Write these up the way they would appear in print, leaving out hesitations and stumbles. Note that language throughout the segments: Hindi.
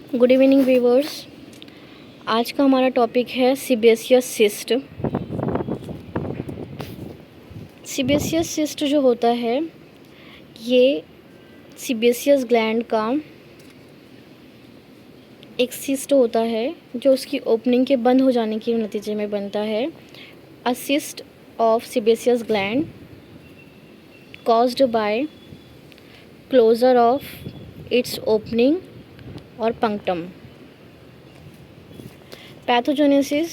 Good evening viewers. आज का हमारा टॉपिक है सीबेशियस सिस्ट। सीबेशियस सिस्ट जो होता है ये सीबेशियस ग्लैंड का एक सिस्ट होता है जो उसकी ओपनिंग के बंद हो जाने के नतीजे में बनता है। A cyst of sebaceous gland caused by closure of its opening और punctum. Pathogenesis: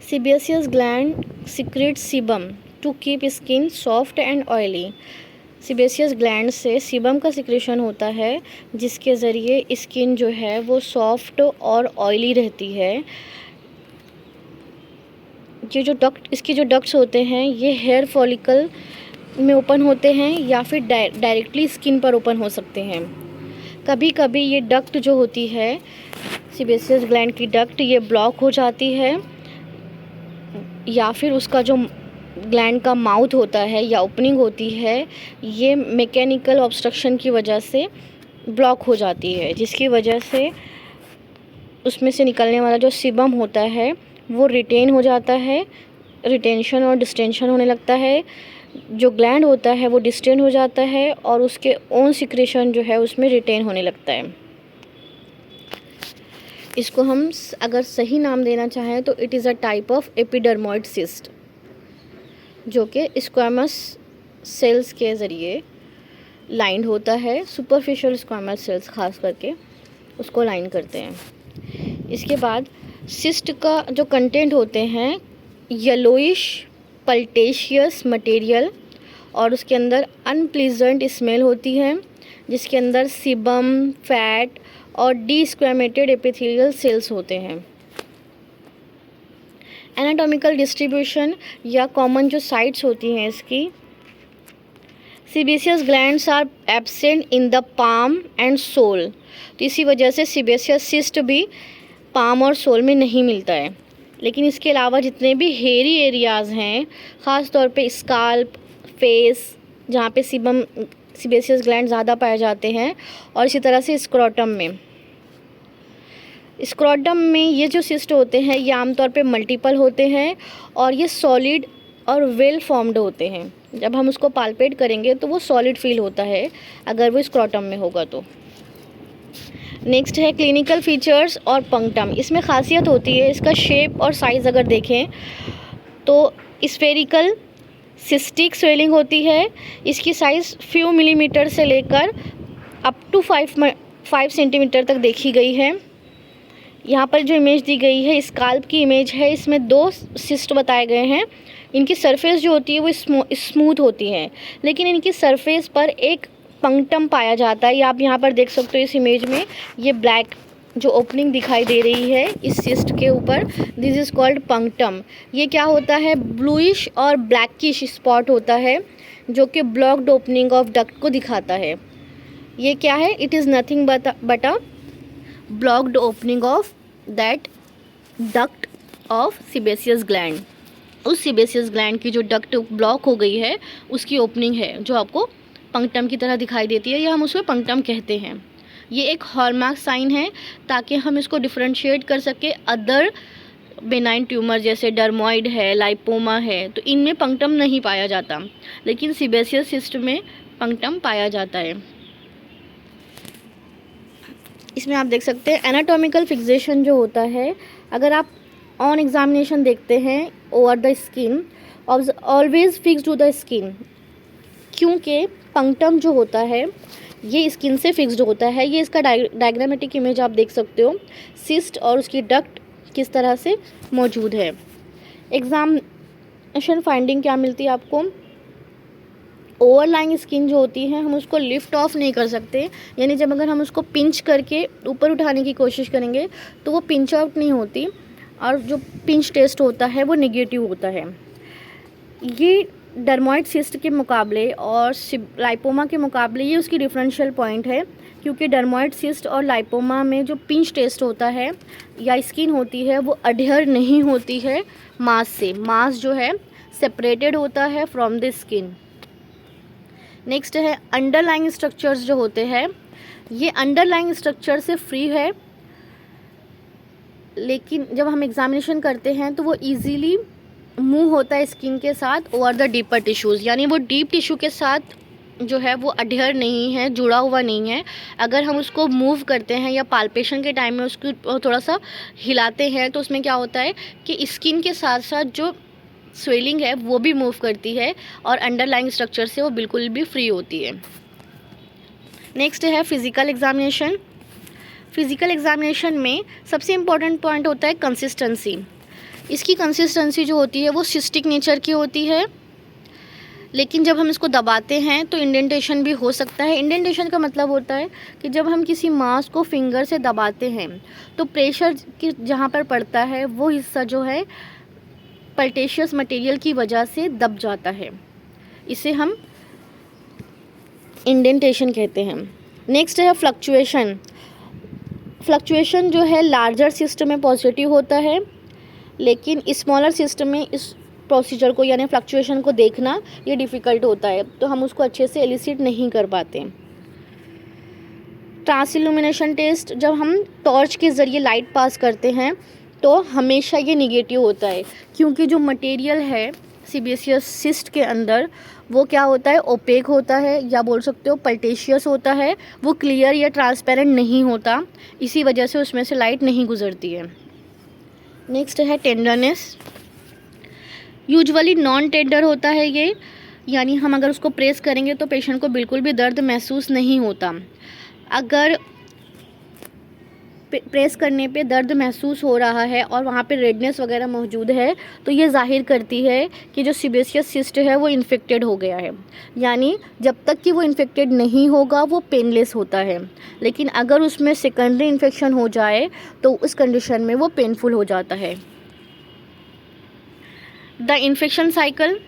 sebaceous gland secretes sebum to keep skin soft and oily। sebaceous gland से सीबम का सिक्रेशन होता है जिसके ज़रिए स्किन जो है वो सॉफ्ट और ऑयली रहती है। ये जो इसके जो डक्ट्स होते हैं ये हेयर फॉलिकल में ओपन होते हैं या फिर डायरेक्टली स्किन पर ओपन हो सकते हैं। कभी कभी ये डक्ट जो होती है सीबेशियस ग्लैंड की डक्ट ये ब्लॉक हो जाती है या फिर उसका जो ग्लैंड का माउथ होता है या ओपनिंग होती है ये मैकेनिकल ऑब्स्ट्रक्शन की वजह से ब्लॉक हो जाती है, जिसकी वजह से उसमें से निकलने वाला जो सीबम होता है वो रिटेन हो जाता है। रिटेंशन और डिस्टेंशन होने लगता है। जो ग्लैंड होता है वो डिस्टेंड हो जाता है और उसके ओन सिक्रेशन जो है उसमें रिटेन होने लगता है। इसको हम अगर सही नाम देना चाहें तो it is a type of epidermoid cyst जो कि स्क्वैमस सेल्स के ज़रिए लाइंड होता है। सुपरफिशियल स्क्वैमस सेल्स खास करके उसको लाइन करते हैं। इसके बाद सिस्ट का जो कंटेंट होते हैं येलोइश पल्टेशियस मटेरियल और उसके अंदर अनप्लीजेंट स्मेल होती है जिसके अंदर सीबम, फैट और डीस्क्वेमेटेड एपिथेलियल सेल्स होते हैं। एनाटॉमिकल डिस्ट्रीब्यूशन या कॉमन जो साइट्स होती हैं इसकी, sebaceous glands are absent in the palm and sole. तो इसी वजह से सीबेशियस सिस्ट भी पाम और सोल में नहीं मिलता है। लेकिन इसके अलावा जितने भी हेयरी एरियाज़ हैं, ख़ास तौर पे स्काल्प, फेस, जहाँ पे सीबेशियस ग्लैंड ज़्यादा पाए जाते हैं, और इसी तरह से स्क्रोटम में ये जो सिस्ट होते हैं ये आमतौर पे मल्टीपल होते हैं और ये सॉलिड और वेल फॉर्म्ड होते हैं। जब हम उसको पाल्पेट करेंगे तो वो सॉलिड फील होता है अगर वो स्क्रोटम में होगा तो। नेक्स्ट है क्लिनिकल फीचर्स और पंक्टम। इसमें खासियत होती है इसका शेप और साइज़ अगर देखें तो स्फेरिकल सिस्टिक स्वेलिंग होती है। इसकी साइज़ फ्यू मिलीमीटर से लेकर अप टू 5 सेंटीमीटर तक देखी गई है। यहाँ पर जो इमेज दी गई है स्काल्प की इमेज है, इसमें 2 सिस्ट बताए गए हैं। इनकी सरफेस जो होती है वो स्मूथ होती है, लेकिन इनकी सरफेस पर एक पंक्टम पाया जाता है। ये आप यहाँ पर देख सकते हो इस इमेज में, ये ब्लैक जो ओपनिंग दिखाई दे रही है इस सिस्ट के ऊपर, दिस इज़ कॉल्ड पंक्टम। ये क्या होता है, ब्लूइश और ब्लैकिश स्पॉट होता है जो कि ब्लॉक्ड ओपनिंग ऑफ डक्ट को दिखाता है। ये क्या है, it is nothing but a blocked opening of that duct of sebaceous gland. उस सीबेशियस ग्लैंड की जो डक्ट ब्लॉक हो गई है उसकी ओपनिंग है जो आपको पंक्टम की तरह दिखाई देती है, या हम उसको पंक्टम कहते हैं। ये एक हॉलमार्क साइन है ताकि हम इसको डिफरेंशिएट कर सके अदर बेनाइन ट्यूमर जैसे डर्मोइड है, लाइपोमा है, तो इनमें पंक्टम नहीं पाया जाता, लेकिन सीबेशियस सिस्ट में पंक्टम पाया जाता है। इसमें आप देख सकते हैं एनाटॉमिकल फिक्सेशन जो होता है, अगर आप ऑन एग्जामिनेशन देखते हैं over the skin always fixed to the skin, क्योंकि पंक्टम जो होता है ये स्किन से फिक्स्ड होता है। ये इसका डायग्रामेटिक इमेज आप देख सकते हो, सिस्ट और उसकी डक्ट किस तरह से मौजूद है। एग्जामिनेशन फाइंडिंग क्या मिलती है आपको, ओवरलाइंग स्किन जो होती है हम उसको लिफ्ट ऑफ नहीं कर सकते, यानी जब अगर हम उसको पिंच करके ऊपर उठाने की कोशिश करेंगे तो वो पिंच आउट नहीं होती और जो पिंच टेस्ट होता है वो नेगेटिव होता है। ये डर्मोइड सिस्ट के मुकाबले और लाइपोमा के मुकाबले ये उसकी डिफरेंशियल पॉइंट है, क्योंकि डर्मोइड सिस्ट और लाइपोमा में जो पिंच टेस्ट होता है या स्किन होती है वो अडहेयर नहीं होती है मास से। मास जो है सेपरेटेड होता है फ्रॉम द स्किन। नेक्स्ट है अंडरलाइंग स्ट्रक्चर्स जो होते हैं ये अंडरलाइंग स्ट्रक्चर से फ्री है, लेकिन जब हम एग्जामिनेशन करते हैं तो वो इजीली मूव होता है स्किन के साथ ओवर द डीपर टिश्यूज़, यानी वो डीप टिश्यू के साथ जो है वो अडहेयर नहीं है, जुड़ा हुआ नहीं है। अगर हम उसको मूव करते हैं या पाल्पेशन के टाइम में उसको थोड़ा सा हिलाते हैं तो उसमें क्या होता है कि स्किन के साथ साथ जो स्वेलिंग है वो भी मूव करती है और अंडरलाइंग स्ट्रक्चर से वो बिल्कुल भी फ्री होती है। नेक्स्ट है फिज़िकल एग्जामिनेशन। फिज़िकल एग्जामिनेशन में सबसे इम्पॉर्टेंट पॉइंट होता है कंसिस्टेंसी। इसकी कंसिस्टेंसी जो होती है वो सिस्टिक नेचर की होती है, लेकिन जब हम इसको दबाते हैं तो इंडेंटेशन भी हो सकता है। इंडेंटेशन का मतलब होता है कि जब हम किसी मांस को फिंगर से दबाते हैं तो प्रेशर की जहाँ पर पड़ता है वो हिस्सा जो है पल्टेशियस मटेरियल की वजह से दब जाता है, इसे हम इंडेंटेशन कहते हैं। नेक्स्ट है फ्लक्चुएशन। फ्लक्चुएशन जो है लार्जर सिस्टम में पॉजिटिव होता है, लेकिन स्मॉलर सिस्टम में इस प्रोसीजर को यानी फ्लक्चुएशन को देखना ये डिफ़िकल्ट होता है, तो हम उसको अच्छे से एलिसिट नहीं कर पाते। ट्रांसइल्यूमिनेशन टेस्ट, जब हम टॉर्च के ज़रिए लाइट पास करते हैं तो हमेशा ये निगेटिव होता है, क्योंकि जो मटेरियल है सीबेसियस सिस्ट के अंदर वो क्या होता है, ओपेक होता है या बोल सकते हो पल्टेशियस होता है, वो क्लियर या ट्रांसपेरेंट नहीं होता, इसी वजह से उसमें से लाइट नहीं गुजरती है। नेक्स्ट है टेंडरनेस। यूजुअली नॉन टेंडर होता है ये, यानी हम अगर उसको प्रेस करेंगे तो पेशेंट को बिल्कुल भी दर्द महसूस नहीं होता। अगर प्रेस करने पे दर्द महसूस हो रहा है और वहाँ पे रेडनेस वगैरह मौजूद है तो ये जाहिर करती है कि जो सीबेसियस सिस्ट है वो इन्फेक्टेड हो गया है, यानी जब तक कि वो इन्फेक्टेड नहीं होगा वो पेनलेस होता है, लेकिन अगर उसमें सेकेंडरी इन्फेक्शन हो जाए तो उस कंडीशन में वो पेनफुल हो जाता है। द इन्फेक्शन साइकिल,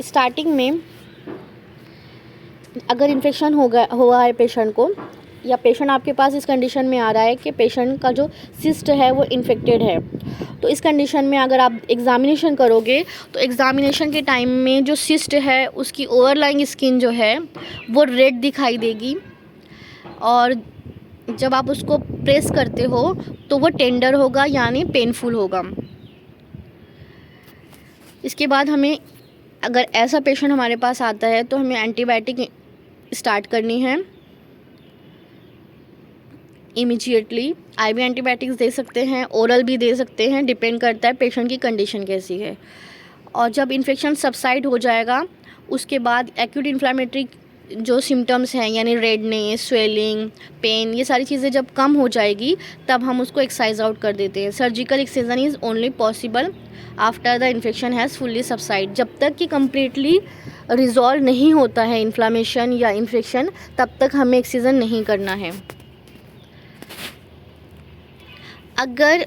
स्टार्टिंग में अगर इन्फेक्शन हुआ है पेशेंट को, या पेशेंट आपके पास इस कंडीशन में आ रहा है कि पेशेंट का जो सिस्ट है वो इन्फेक्टेड है, तो इस कंडीशन में अगर आप एग्ज़ामिनेशन करोगे तो एग्ज़ामिनेशन के टाइम में जो सिस्ट है उसकी ओवरलाइंग स्किन जो है वो रेड दिखाई देगी, और जब आप उसको प्रेस करते हो तो वो टेंडर होगा यानी पेनफुल होगा। इसके बाद हमें, अगर ऐसा पेशेंट हमारे पास आता है तो हमें एंटीबायोटिक स्टार्ट करनी है इमीडिएटली। आईवी एंटीबायोटिक्स दे सकते हैं, ओरल भी दे सकते हैं, डिपेंड करता है पेशेंट की कंडीशन कैसी है। और जब इन्फेक्शन सबसाइड हो जाएगा उसके बाद एक्यूट इन्फ्लेमेटरी जो सिम्टम्स हैं यानी रेडनेस, स्वेलिंग, पेन, ये सारी चीज़ें जब कम हो जाएगी तब हम उसको एक्साइज आउट कर देते हैं। Surgical excision is only possible after the infection has fully subside. जब तक कि कम्प्लीटली रिजॉल्व नहीं होता है इन्फ्लामेशन या इन्फेक्शन तब तक हमें एक्सिजन नहीं करना है। अगर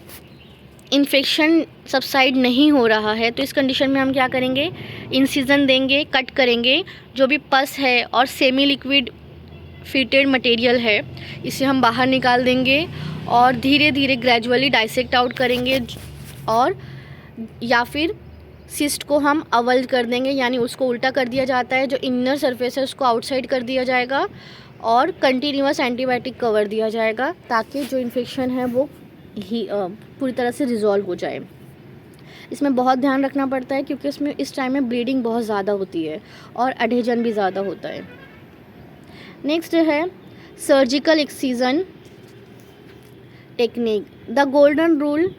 इन्फेक्शन सबसाइड नहीं हो रहा है तो इस कंडीशन में हम क्या करेंगे, इंसिजन देंगे, कट करेंगे। जो भी पस है और सेमी लिक्विड फीटेड मटेरियल है इसे हम बाहर निकाल देंगे और धीरे धीरे ग्रेजुअली डाइसेक्ट आउट करेंगे, और या फिर सिस्ट को हम अवल्ड कर देंगे, यानी उसको उल्टा कर दिया जाता है, जो इनर सरफेस है उसको आउटसाइड कर दिया जाएगा और कंटिन्यूअस एंटीबायोटिक कवर दिया जाएगा ताकि जो इन्फेक्शन है वो ही पूरी तरह से रिजॉल्व हो जाए। इसमें बहुत ध्यान रखना पड़ता है क्योंकि इसमें इस टाइम में ब्लीडिंग बहुत ज़्यादा होती है और एडहेजन भी ज़्यादा होता है। नेक्स्ट है surgical excision technique. The golden rule,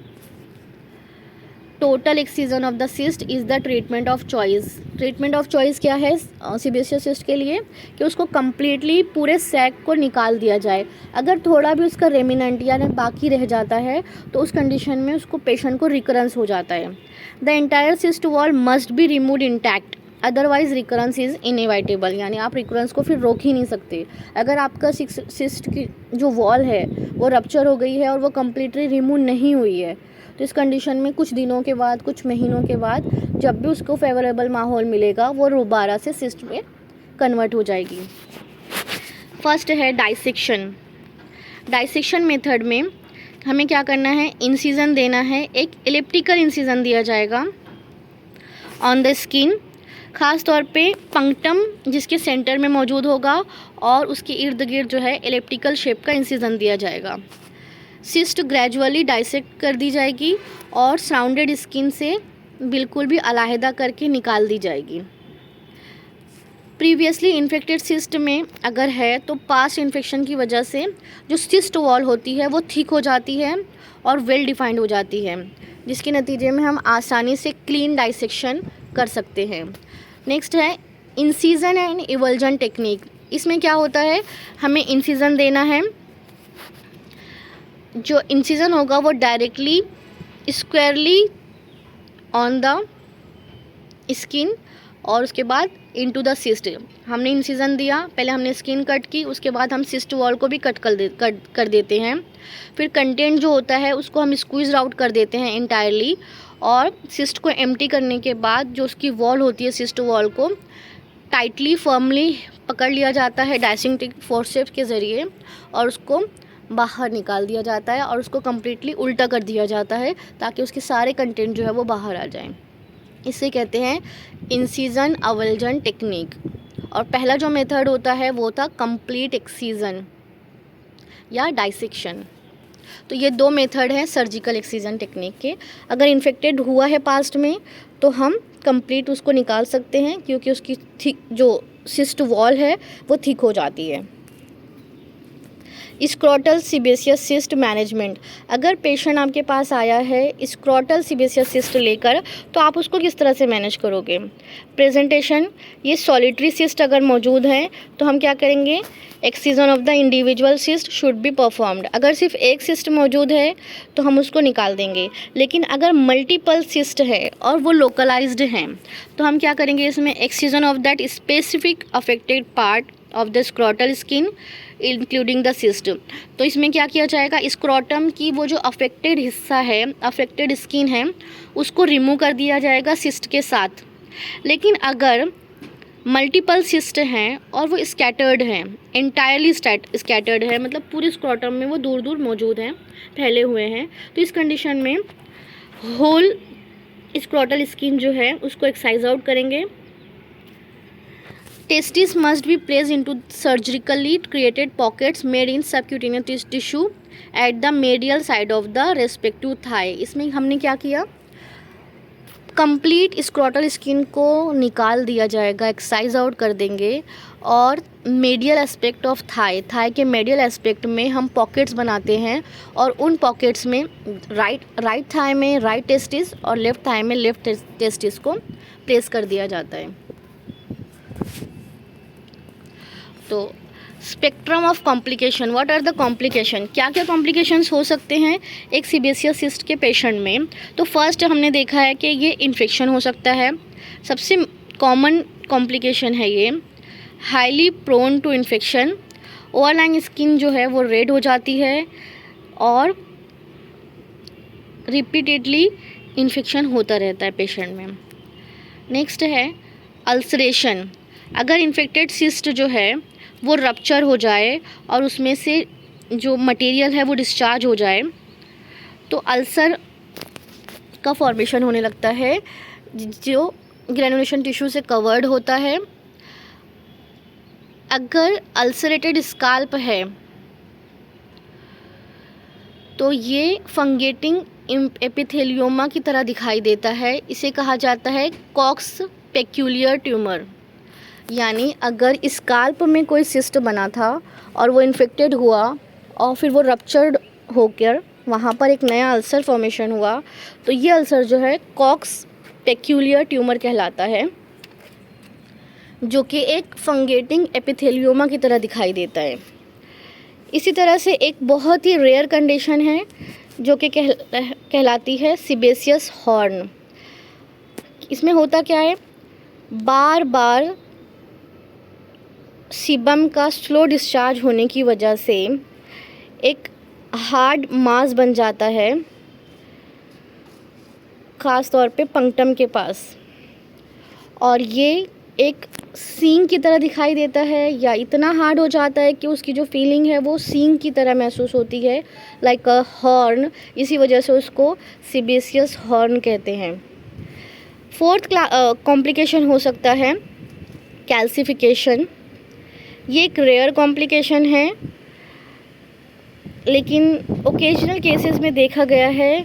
total excision of the cyst is the treatment of choice. Treatment of choice क्या है सीबेसियस सिस्ट के लिए, कि उसको कम्प्लीटली पूरे सैक को निकाल दिया जाए। अगर थोड़ा भी उसका रेमिनेंट यानी बाकी रह जाता है तो उस कंडीशन में उसको पेशेंट को रिकरेंस हो जाता है। The entire cyst wall must be removed intact, otherwise recurrence is inevitable, यानी आप रिकरेंस को फिर रोक ही नहीं सकते। अगर आपका सिस्ट की जो वॉल है वो रप्चर हो गई है और वो कम्प्लीटली रिमूव नहीं हुई है तो इस कंडीशन में कुछ दिनों के बाद, कुछ महीनों के बाद जब भी उसको फेवरेबल माहौल मिलेगा वो दोबारा से सिस्ट में कन्वर्ट हो जाएगी। फर्स्ट है डाइसेक्शन। डाइसेक्शन मेथड में हमें क्या करना है, इंसिजन देना है। एक एलिप्टिकल इंसिजन दिया जाएगा ऑन द स्किन। ख़ास तौर पे पंक्टम जिसके सेंटर में मौजूद होगा और उसके इर्द गिर्द जो है एलिप्टिकल शेप का इंसिजन दिया जाएगा। सिस्ट ग्रेजुअली डाइसेक्ट कर दी जाएगी और सराउंडेड स्किन से बिल्कुल भी अलहदा करके निकाल दी जाएगी। प्रीवियसली इन्फेक्टेड सिस्ट में अगर है तो पास्ट इन्फेक्शन की वजह से जो सिस्ट वॉल होती है वो थिक हो जाती है और वेल डिफाइंड हो जाती है, जिसके नतीजे में हम आसानी से क्लीन डाइसेक्शन कर सकते हैं। नेक्स्ट है इंसिजन एंड इवल्जन टेक्निक। इसमें क्या होता है, हमें इंसिजन देना है। जो इंसिजन होगा वो डायरेक्टली स्क्वायरली ऑन द स्किन और उसके बाद इनटू द सिस्ट। हमने इंसिजन दिया, पहले हमने स्किन कट की, उसके बाद हम सिस्ट वॉल को भी कट कर देते हैं। फिर कंटेंट जो होता है उसको हम स्क्वीज आउट कर देते हैं इंटायरली, और सिस्ट को एम्प्टी करने के बाद जो उसकी वॉल होती है सिस्ट वॉल को टाइटली फर्मली पकड़ लिया जाता है डाइसेक्टिंग फोर्सेप्स के ज़रिए और उसको बाहर निकाल दिया जाता है और उसको कम्प्लीटली उल्टा कर दिया जाता है ताकि उसके सारे कंटेंट जो है वो बाहर आ जाएं। इसे कहते हैं इंसिजन अवल्जन टेक्निक। और पहला जो मेथड होता है वो था कंप्लीट एक्सीजन या डाइसेक्शन। तो ये दो मेथड हैं सर्जिकल एक्सीजन टेक्निक के। अगर इन्फेक्टेड हुआ है पास्ट में तो हम कंप्लीट उसको निकाल सकते हैं क्योंकि उसकी थिक जो सिस्ट वॉल है वो थिक हो जाती है। Scrotal sebaceous cyst management. अगर पेशेंट आपके पास आया है स्क्रोटल सीबेसियस सिस्ट लेकर तो आप उसको किस तरह से मैनेज करोगे। प्रेजेंटेशन, ये सॉलिटरी सिस्ट अगर मौजूद है तो हम क्या करेंगे, excision of the individual cyst should be performed. अगर सिर्फ एक सिस्ट मौजूद है तो हम उसको निकाल देंगे, लेकिन अगर मल्टीपल सिस्ट है और वो लोकलाइज्ड हैं तो हम क्या करेंगे, इसमें excision of that specific affected part of the scrotal skin including the cyst. तो इसमें क्या किया जाएगा, स्क्रोटम की वो जो अफेक्टेड हिस्सा है, अफेक्टेड स्किन है, उसको रिमूव कर दिया जाएगा सिस्ट के साथ। लेकिन अगर मल्टीपल सिस्ट हैं और वो स्कैटर्ड हैं, एंटायरली स्कैटर्ड है, मतलब पूरे स्क्रोटम में वो दूर दूर मौजूद हैं, फैले हुए हैं, तो इस कंडीशन में होल स्क्रोटल स्किन जो है उसको एक्साइज आउट करेंगे। Testis must be placed into surgically created pockets made in subcutaneous tissue at the medial side of the respective thigh। इसमें हमने क्या किया, कंप्लीट स्क्रोटल स्किन को निकाल दिया जाएगा, एक्साइज आउट कर देंगे और मेडियल एस्पेक्ट ऑफ थाई के मेडियल एस्पेक्ट में हम पॉकेट्स बनाते हैं और उन पॉकेट्स में राइट थाई में राइट टेस्टिस और लेफ़्ट थाई में लेफ़्ट टेस्टिस को प्लेस कर दिया जाता है। तो spectrum of complication, what are the complication, क्या क्या कॉम्प्लिकेशंस हो सकते हैं एक सीबेसियस सिस्ट के पेशेंट में। तो फर्स्ट हमने देखा है कि ये इन्फेक्शन हो सकता है, सबसे कॉमन कॉम्प्लिकेशन है ये, highly prone to infection, overlying skin जो है वो रेड हो जाती है और रिपीटेडली इन्फेक्शन होता रहता है पेशेंट में। नेक्स्ट है अल्सरेशन। अगर इन्फेक्टेड सिस्ट जो है वो रप्चर हो जाए और उसमें से जो मटेरियल है वो डिस्चार्ज हो जाए तो अल्सर का फॉर्मेशन होने लगता है जो ग्रेनुलेशन टिश्यू से कवर्ड होता है। अगर अल्सरेटेड स्काल्प है तो ये फंगेटिंग एपिथेलियोमा की तरह दिखाई देता है, इसे कहा जाता है कॉक्स पेक्यूलियर ट्यूमर। यानी अगर स्काल्प में कोई सिस्ट बना था और वो इन्फेक्टेड हुआ और फिर वो रप्चर्ड होकर वहाँ पर एक नया अल्सर फॉर्मेशन हुआ तो ये अल्सर जो है कॉक्स पेक्यूलियर ट्यूमर कहलाता है, जो कि एक फंगेटिंग एपिथेलियोमा की तरह दिखाई देता है। इसी तरह से एक बहुत ही रेयर कंडीशन है जो कि कहलाती है सीबेसियस हॉर्न। इसमें होता क्या है, बार बार सीबम का स्लो डिस्चार्ज होने की वजह से एक हार्ड मास बन जाता है, ख़ास तौर पे पंक्टम के पास, और ये एक सींग की तरह दिखाई देता है या इतना हार्ड हो जाता है कि उसकी जो फीलिंग है वो सींग की तरह महसूस होती है, लाइक अ हॉर्न। इसी वजह से उसको सीबेसियस हॉर्न कहते हैं। फोर्थ कॉम्प्लिकेशन हो सकता है कैल्सिफिकेशन। ये एक रेयर कॉम्प्लिकेशन है, लेकिन ओकेजनल केसेस में देखा गया है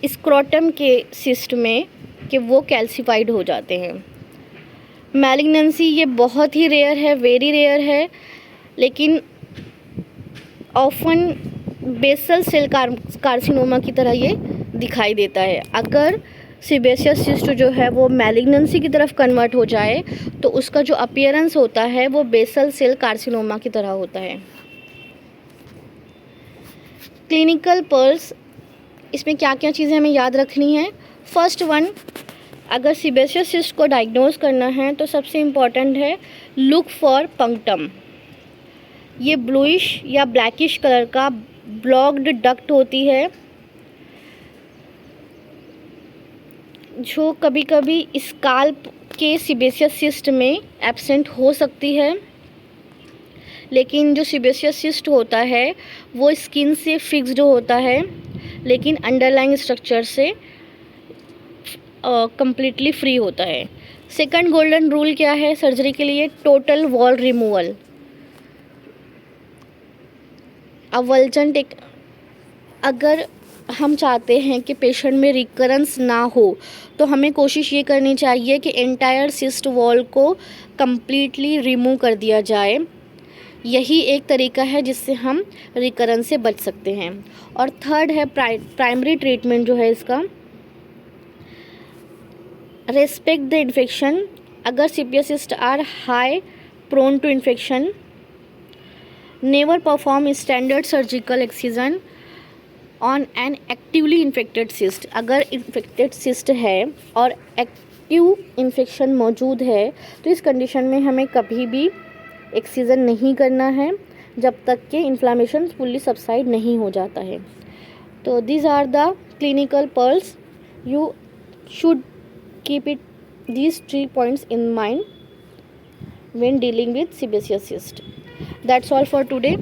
स्क्रोटम के सिस्ट में कि वो कैल्सिफाइड हो जाते हैं। मैलिग्नेंसी ये बहुत ही रेयर है, वेरी रेयर है, लेकिन ऑफन बेसल सेल कार्सिनोमा की तरह ये दिखाई देता है। अगर सीबेशियस सिस्ट जो है वो मैलिग्नेंसी की तरफ कन्वर्ट हो जाए तो उसका जो अपीयरेंस होता है वो बेसल सेल कार्सिनोमा की तरह होता है। क्लिनिकल पर्ल्स, इसमें क्या क्या चीज़ें हमें याद रखनी है। फर्स्ट वन, अगर सीबेशियस सिस्ट को डायग्नोज करना है तो सबसे इम्पॉर्टेंट है लुक फॉर पंक्टम। ये ब्लूइश या ब्लैकिश कलर का ब्लॉक्ड डक्ट होती है, जो कभी कभी स्काल्प के सीबेशियस सिस्ट में एब्सेंट हो सकती है, लेकिन जो सीबेशियस सिस्ट होता है वो स्किन से फिक्स्ड होता है, लेकिन अंडरलाइंग स्ट्रक्चर से कंप्लीटली फ्री होता है। सेकंड गोल्डन रूल क्या है सर्जरी के लिए? Total wall removal. Avulsion tech, अगर हम चाहते हैं कि पेशेंट में रिकरेंस ना हो तो हमें कोशिश ये करनी चाहिए कि एंटायर सिस्ट वॉल को कंप्लीटली रिमूव कर दिया जाए। यही एक तरीका है जिससे हम रिकरेंस से बच सकते हैं। और थर्ड है प्राइमरी ट्रीटमेंट जो है इसका, रेस्पेक्ट द इन्फेक्शन। अगर sebaceous cyst are high prone to infection, never perform standard surgical excision on an actively infected cyst. अगर इन्फेक्टेड सिस्ट है और एक्टिव इन्फेक्शन मौजूद है तो इस कंडीशन में हमें कभी भी एक्सिजन नहीं करना है जब तक कि इन्फ्लामेशन फुल्ली सबसाइड नहीं हो जाता है। तो these are the clinical pearls. You should keep these 3 points in mind when dealing with sebaceous cyst. That's all for today.